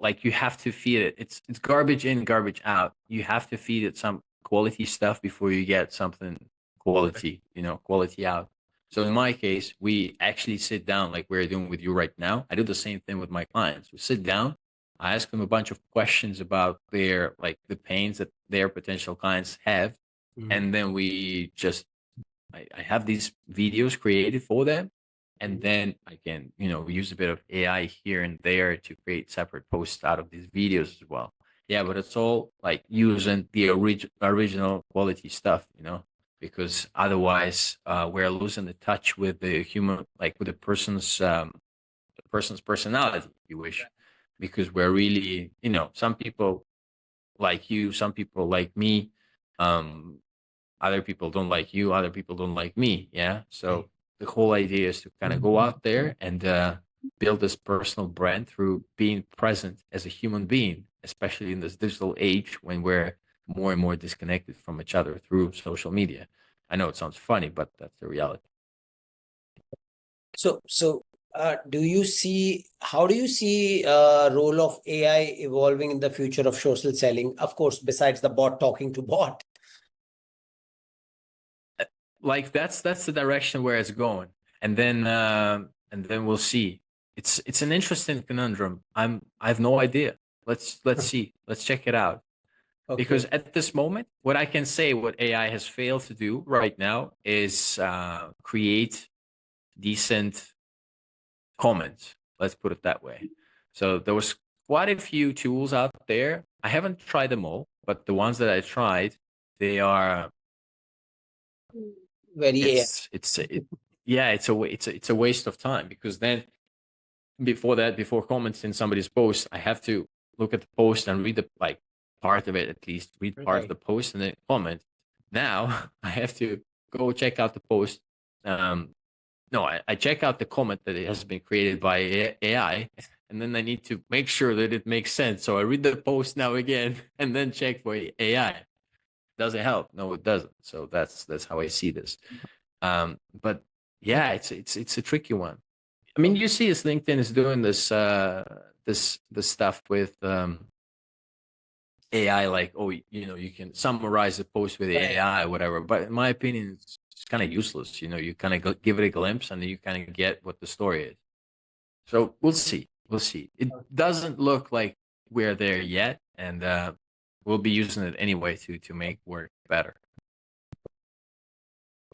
S2: like, you have to feed it. It's garbage in, garbage out. You have to feed it some quality stuff before you get something quality, quality out. So in my case, we actually sit down, like we're doing with you right now. I do the same thing with my clients. We sit down, I ask them a bunch of questions about their, like, the pains that their potential clients have, and then I have these videos created for them, and then I can use a bit of AI here and there to create separate posts out of these videos as well. Yeah, but it's all like using the original quality stuff, because otherwise we're losing the touch with the human, like with the person's personality, if you wish, because we're really, some people like you, some people like me, um other people don't like you, other people don't like me. Yeah, so the whole idea is to kind of go out there and build this personal brand through being present as a human being, especially in this digital age when we're more and more disconnected from each other through social media. I know it sounds funny, but that's the reality.
S1: So how do you see role of AI evolving in the future of social selling? Of course, besides the bot talking to bot.
S2: Like, that's the direction where it's going, and then we'll see. It's an interesting conundrum. I have no idea. Let's see. Let's check it out.
S1: Okay.
S2: Because at this moment, what I can say, what AI has failed to do right now is create decent comments. Let's put it that way. So there was quite a few tools out there. I haven't tried them all, but the ones that I tried, they are
S1: very AI.
S2: Yeah, it's a waste of time, because then before commenting somebody's post, I have to look at the post and read the, like, part of it, at least read part of the post and then comment. Now I have to go check out the post. No, I check out the comment that it has been created by AI, and then I need to make sure that it makes sense. So I read the post now again and then check for AI. Does it help? No, it doesn't. So that's how I see this. But yeah, it's a tricky one. I mean, you see, as LinkedIn is doing this this stuff with AI, like, oh, you can summarize the post with
S1: Right.
S2: AI or whatever. But in my opinion, it's kind of useless. You kind of give it a glimpse and then you kind of get what the story is. So we'll see. We'll see. It doesn't look like we're there yet, and we'll be using it anyway to make work better.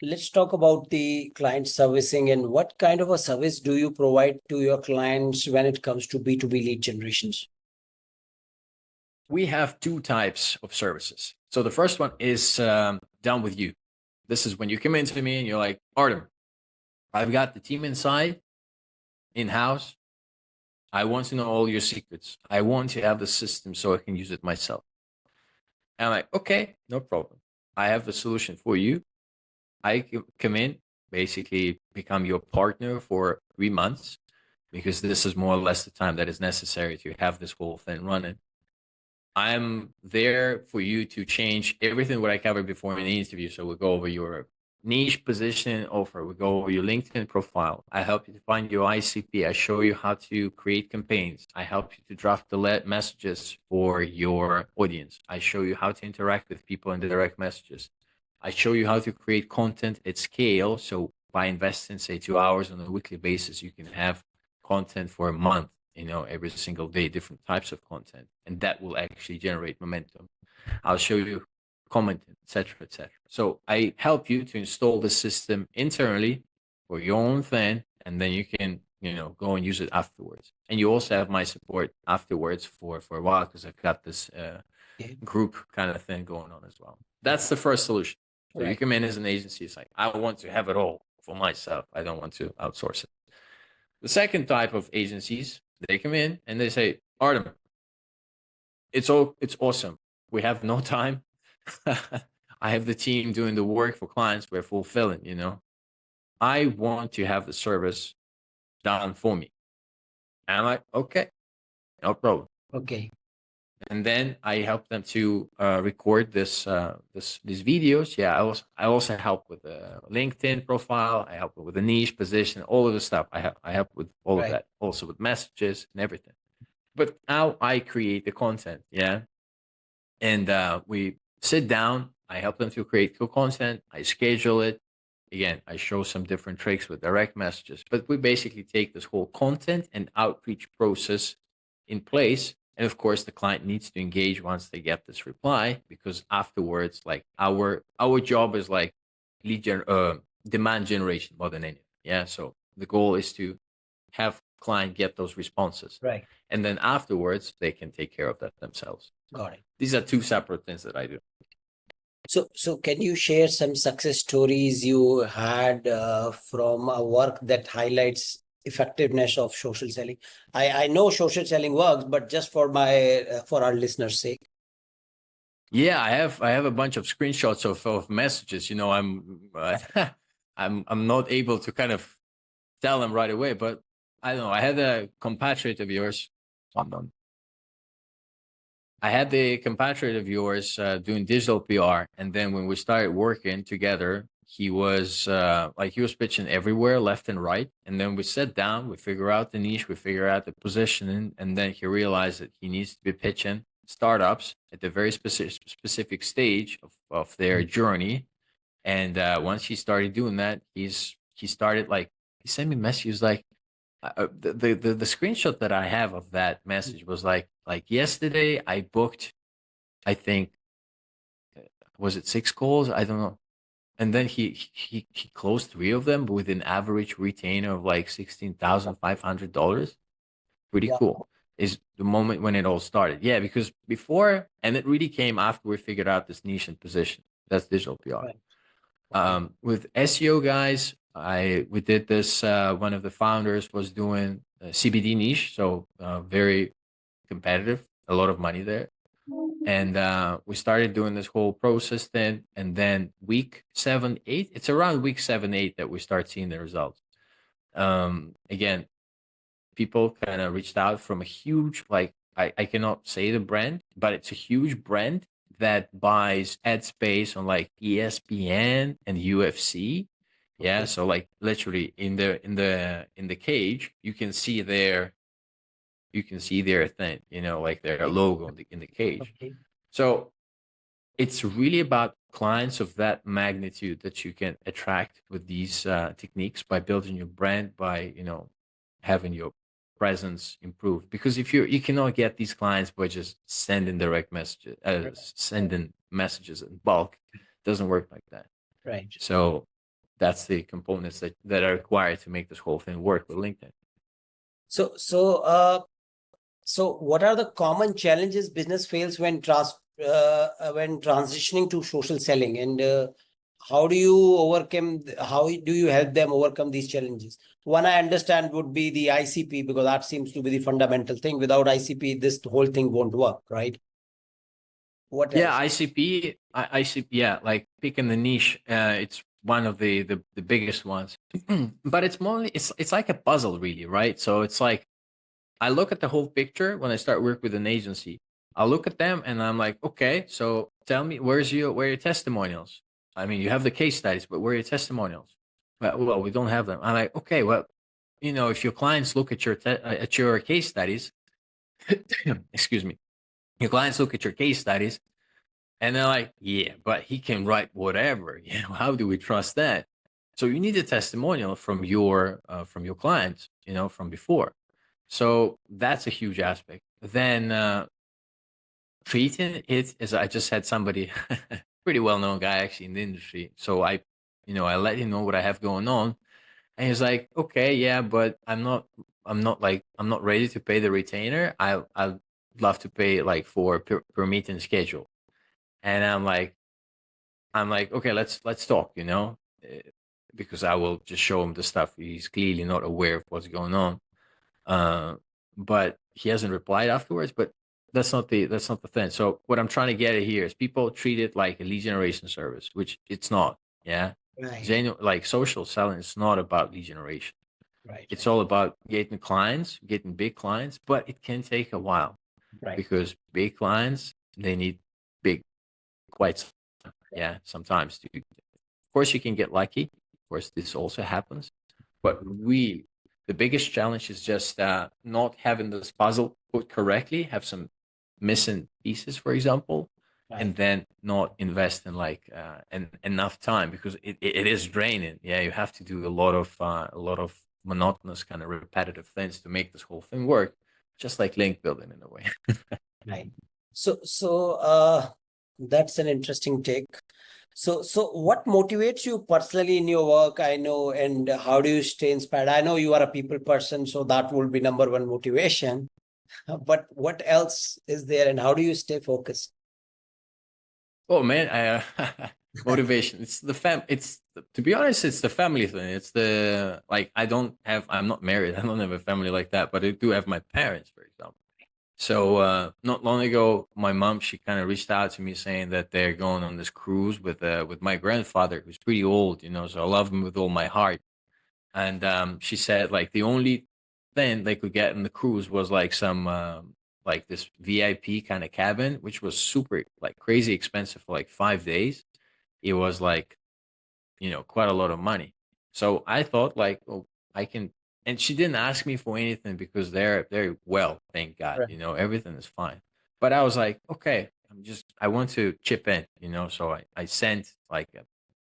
S1: Let's talk about the client servicing and what kind of a service do you provide to your clients when it comes to B2B lead generations?
S2: We have two types of services. So the first one is done with you. This is when you come into me and you're like, Artem, I've got the team inside, in-house. I want to know all your secrets. I want to have the system so I can use it myself. And I'm like, okay, no problem. I have the solution for you. I come in, basically become your partner for 3 months, because this is more or less the time that is necessary to have this whole thing running. I'm there for you to change everything what I covered before in the interview. So we'll go over your niche position offer. We'll go over your LinkedIn profile. I help you to find your ICP. I show you how to create campaigns. I help you to draft the messages for your audience. I show you how to interact with people in the direct messages. I show you how to create content at scale. So by investing, say, 2 hours on a weekly basis, you can have content for a month, every single day, different types of content. And that will actually generate momentum. I'll show you commenting, etc., etc. So I help you to install the system internally for your own thing, and then you can, go and use it afterwards. And you also have my support afterwards for a while, because I've got this group kind of thing going on as well. That's the first solution. So you come in as an agency, it's like, I want to have it all for myself. I don't want to outsource it. The second type of agencies, they come in and they say, Artem, it's awesome. We have no time. I have the team doing the work for clients. We're fulfilling, I want to have the service done for me. And I'm like, okay, no problem.
S1: Okay.
S2: And then I help them to record these videos. Yeah, I also help with the LinkedIn profile. I help with the niche position, all of the stuff. I help with all of that, also with messages and everything. But now I create the content, yeah. And we sit down. I help them to create content. I schedule it. Again, I show some different tricks with direct messages. But we basically take this whole content and outreach process in place. And of course, the client needs to engage once they get this reply, because afterwards, like our job is like demand generation more than anything. Yeah. So the goal is to have client get those responses.
S1: Right.
S2: And then afterwards, they can take care of that themselves.
S1: Got it.
S2: These are two separate things that I do.
S1: So can you share some success stories you had from a work that highlights effectiveness of social selling? I know social selling works, but just for our listeners' sake.
S2: Yeah, I have a bunch of screenshots of messages. I'm I'm not able to kind of tell them right away, but I don't know. I had a compatriot of yours. I had the compatriot of yours doing digital PR, and then when we started working together, he was pitching everywhere, left and right. And then we sat down, we figure out the niche, we figure out the positioning, and then he realized that he needs to be pitching startups at the very specific stage of their journey. And once he started doing that, he started, like, he sent me messages like, the screenshot that I have of that message was like yesterday I booked, I think, was it 6 calls? I don't know. And then he closed 3 of them with an average retainer of like $16,500. Pretty cool. Is the moment when it all started. Yeah, because before, and it really came after we figured out this niche and position. That's digital PR. Right. With SEO guys, we did this. One of the founders was doing a CBD niche, so very competitive, a lot of money there. And we started doing this whole process then. And then week 7, 8, it's around week 7, 8 that we start seeing the results. Again, people kind of reached out from a huge, like, I cannot say the brand, but it's a huge brand that buys ad space on like ESPN and UFC. Yeah. Okay. So like literally in the cage, you can see their thing, like their logo in the cage. Okay. So it's really about clients of that magnitude that you can attract with these techniques by building your brand, by having your presence improved. Because if you cannot get these clients by just sending direct messages, sending messages in bulk, it doesn't work like that.
S1: Right.
S2: So that's the components that are required to make this whole thing work with LinkedIn.
S1: So what are the common challenges business fails when transitioning to social selling, and how do you help them overcome these challenges? One I understand would be the ICP, because that seems to be the fundamental thing. Without ICP, this whole thing won't work, right? What
S2: Yeah,
S1: else?
S2: ICP, yeah, like picking the niche. It's one of the biggest ones, but it's like a puzzle, really, right? So it's like I look at the whole picture when I start work with an agency. I look at them and I'm like, okay, so tell me, where are your testimonials? I mean, you have the case studies, but where are your testimonials? Well, we don't have them. I'm like, okay, well, if your clients look at your case studies, excuse me, your clients look at your case studies, and they're like, yeah, but he can write whatever. How do we trust that? So you need a testimonial from your clients, from before. So that's a huge aspect. Then treating it as I just had somebody, pretty well known guy actually in the industry. So I let him know what I have going on, and he's like, okay, yeah, but I'm not ready to pay the retainer. I'd love to pay like for per meeting schedule. And I'm like, okay, let's talk, because I will just show him the stuff. He's clearly not aware of what's going on. Uh, but he hasn't replied afterwards. But that's not the thing. So what I'm trying to get at here is people treat it like a lead generation service, which it's not. Yeah,
S1: Right.
S2: like social selling is not about lead generation.
S1: Right.
S2: It's all about getting clients, getting big clients, but it can take a while
S1: Right.
S2: because big clients, they need big, quite yeah, sometimes. Of course, you can get lucky. Of course, this also happens. But the biggest challenge is just not having this puzzle put correctly, have some missing pieces, for example, and
S1: Right.
S2: then not invest in like enough time, because it is draining. Yeah, you have to do a lot of monotonous kind of repetitive things to make this whole thing work, just like link building in a way.
S1: Right. So, that's an interesting take. So what motivates you personally in your work? I know, and how do you stay inspired? I know you are a people person, so that will be number one motivation. But what else is there, and how do you stay focused?
S2: Oh man, motivation. It's the to be honest, it's the family thing. It's the like I'm not married. I don't have a family like that, but I do have my parents, for example. So not long ago, my mom, she kind of reached out to me saying that they're going on this cruise with my grandfather, who's pretty old, so I love him with all my heart. And she said like the only thing they could get in the cruise was like some like this VIP kind of cabin, which was super like crazy expensive for like 5 days. It was like quite a lot of money. So I thought like, oh, I can. And she didn't ask me for anything because they're well, thank God.
S1: Right.
S2: Everything is fine. But I was like, okay, I want to chip in. So I sent like a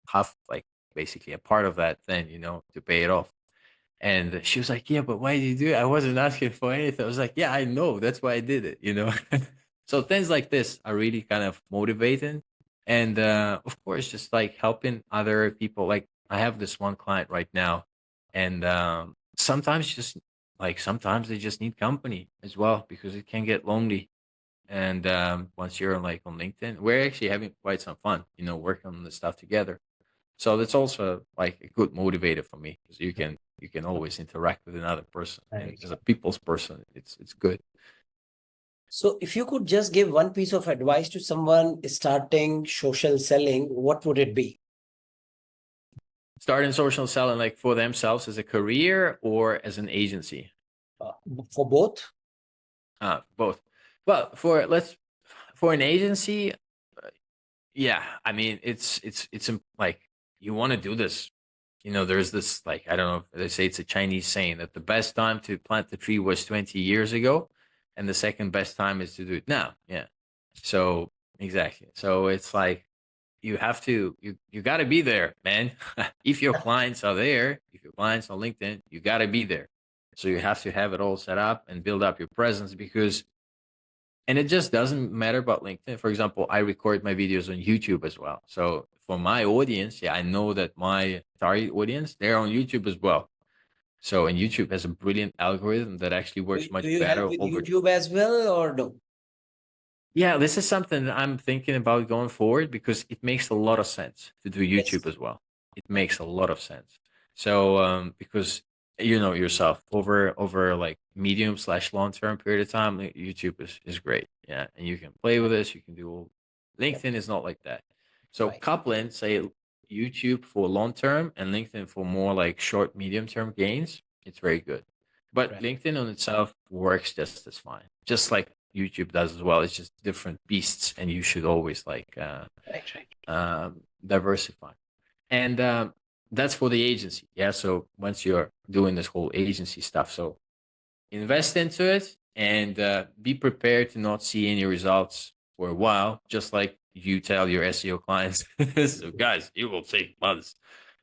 S2: half, like basically a part of that thing, to pay it off. And she was like, yeah, but why did you do it? I wasn't asking for anything. I was like, yeah, I know. That's why I did it. So things like this are really kind of motivating. And of course, just like helping other people. Like I have this one client right now, and sometimes they just need company as well because it can get lonely. And once you're like on LinkedIn, we're actually having quite some fun, working on the stuff together. So that's also like a good motivator for me because you can always interact with another person, and
S1: Right.
S2: as a people's person, it's good.
S1: So if you could just give one piece of advice to someone starting social selling, what would it be?
S2: Starting social selling like for themselves as a career or as an agency.
S1: Uh, for both?
S2: Both. Well, for an agency, yeah, I mean like you want to do this. There's this like I don't know. They say it's a Chinese saying that the best time to plant the tree was 20 years ago, and the second best time is to do it now. Yeah. So Exactly. So it's like you have to you got to be there, man. If your clients are there, if your clients on LinkedIn, you got to be there. So you have to have it all set up and build up your presence because and it just doesn't matter about LinkedIn. For example, I record my videos on YouTube as well. So for my audience, yeah, I know that my target audience, they're on YouTube as well. So and YouTube has a brilliant algorithm that actually works
S1: Do
S2: much
S1: you help
S2: better
S1: with
S2: over.
S1: YouTube as well or no?
S2: Yeah, this is something that I'm thinking about going forward because it makes a lot of sense to do
S1: Yes.
S2: YouTube as well. It makes a lot of sense. So because you know yourself over like medium slash long term period of time, YouTube is great. Yeah, and you can play with this. You can do. LinkedIn is not like that. So
S1: Right.
S2: coupling, say YouTube for long term and LinkedIn for more like short medium term gains, it's very good. But
S1: Right.
S2: LinkedIn on itself works just as fine, just like YouTube does as well. It's just different beasts, and you should always like
S1: Right. Right.
S2: diversify. And that's for the agency. Yeah. So once you're doing this whole agency stuff, so invest into it and be prepared to not see any results for a while, just like you tell your SEO clients. So, guys, it will take months.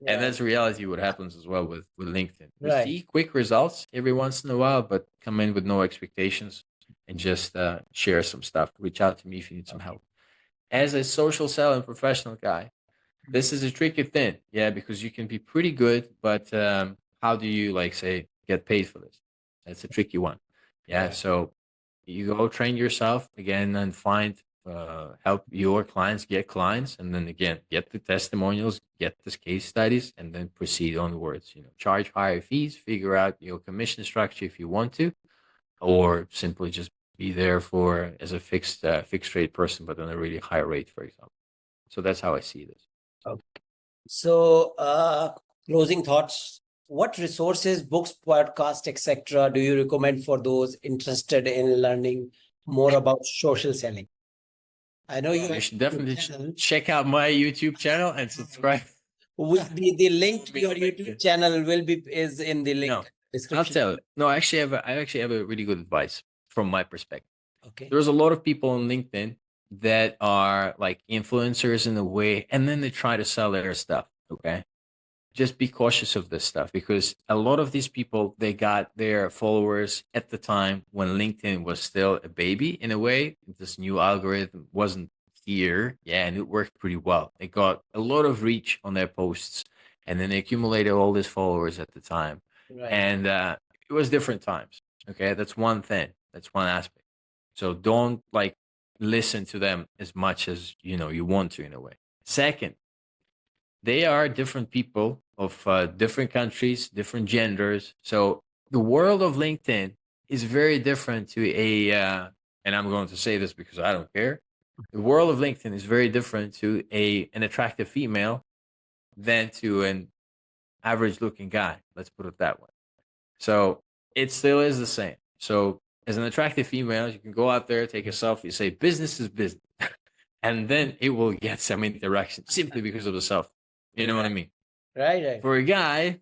S2: And
S1: Right.
S2: that's reality what happens as well with LinkedIn. You
S1: Right.
S2: see quick results every once in a while, but come in with no expectations and just share some stuff. Reach out to me if you need some
S1: Okay.
S2: help. As a social selling professional guy, this is a tricky thing. Yeah, because you can be pretty good, but how do you like say get paid for this? That's a tricky one. Yeah,
S1: Right.
S2: so you go train yourself again and find help your clients get clients, and then again get the testimonials, get the case studies, and then proceed onwards. You know, charge higher fees, figure out your commission structure if you want to, or simply just be there for as a fixed rate person, but on a really high rate, for example. So that's how I see this.
S1: Okay. So, closing thoughts. What resources, books, podcast, etc., do you recommend for those interested in learning more about social selling? I know you
S2: Well, you
S1: have
S2: should
S1: a YouTube
S2: definitely
S1: channel.
S2: check out my YouTube channel and subscribe.
S1: The link to
S2: Me
S1: your
S2: on
S1: YouTube
S2: LinkedIn.
S1: channel will be is in the
S2: No,
S1: link
S2: I'll
S1: description.
S2: tell you. No, I actually have a really good advice from my perspective.
S1: Okay.
S2: There's a lot of people on LinkedIn that are like influencers in a way, and then they try to sell their stuff. Okay. Just be cautious of this stuff because a lot of these people they got their followers at the time when LinkedIn was still a baby in a way. This new algorithm wasn't here, yeah, and it worked pretty well. They got a lot of reach on their posts, and then they accumulated all these followers at the time,
S1: Right.
S2: and it was different times. Okay, that's one thing. That's one aspect. So don't like listen to them as much as you know you want to in a way. Second, they are different people of different countries, different genders. So the world of LinkedIn is very different to and I'm going to say this because I don't care. The world of LinkedIn is very different to an attractive female than to an average looking guy. Let's put it that way. So it still is the same. So as an attractive female, you can go out there, take a selfie, say business is business, and then it will get some interaction simply because of the selfie. You know what I
S1: Right.
S2: mean?
S1: Right. Right.
S2: For a guy,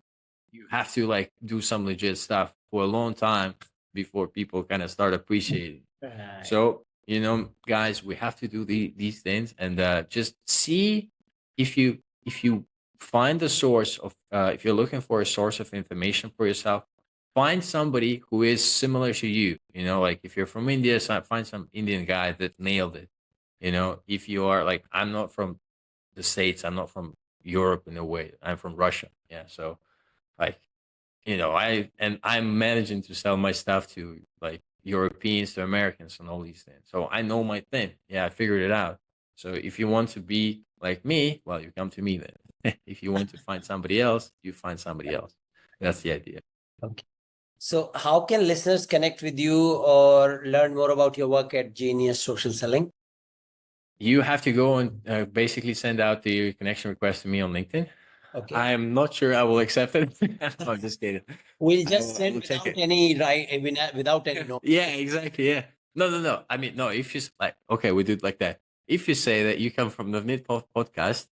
S2: you have to like do some legit stuff for a long time before people kind of start appreciating.
S1: Right.
S2: So, you know, guys, we have to do these things and just see if you find the source of if you're looking for a source of information for yourself, find somebody who is similar to you. You know, like if you're from India, find some Indian guy that nailed it. You know, if you are like I'm not from the States, I'm not from Europe in a way. I'm from Russia. Yeah. So like, you know, I'm managing to sell my stuff to like Europeans to Americans and all these things. So I know my thing. Yeah, I figured it out. So if you want to be like me, well, you come to me then. If you want to find somebody else, you find somebody else. That's the idea.
S1: Okay. So, how can listeners connect with you or learn more about your work at Genius Social Selling?
S2: You have to go and basically send out the connection request to me on LinkedIn.
S1: Okay.
S2: I'm not sure I will accept it. I'm just kidding.
S1: We'll
S2: I
S1: just
S2: I
S1: send
S2: will check
S1: without
S2: it.
S1: any without any no.
S2: Yeah, exactly. Yeah. No, no, no. I mean, no. If you like, okay, we do it like that. If you say that you come from the Mid Podcast,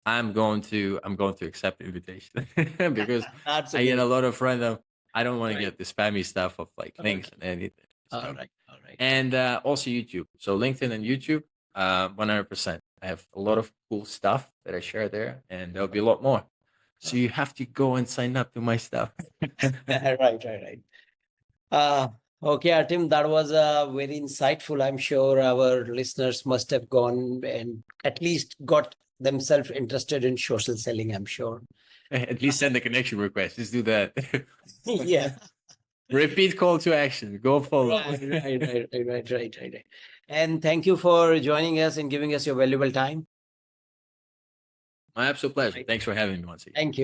S2: I'm going to accept the invitation because I get
S1: Absolutely.
S2: a lot of random. I don't want to
S1: Right.
S2: get the spammy stuff of like links
S1: Okay.
S2: and anything.
S1: All
S2: So
S1: right. All right.
S2: and also YouTube. So LinkedIn and YouTube. 100%. I have a lot of cool stuff that I share there, and there'll be a lot more. So you have to go and sign up to my stuff.
S1: Right. Okay, Artem, that was very insightful. I'm sure our listeners must have gone and at least got themselves interested in social selling, I'm sure.
S2: At least send a connection request. Just do that.
S1: Yeah.
S2: Repeat call to action. Go follow.
S1: Right. And thank you for joining us and giving us your valuable time.
S2: My absolute pleasure. Thanks for having me once again.
S1: Thank you.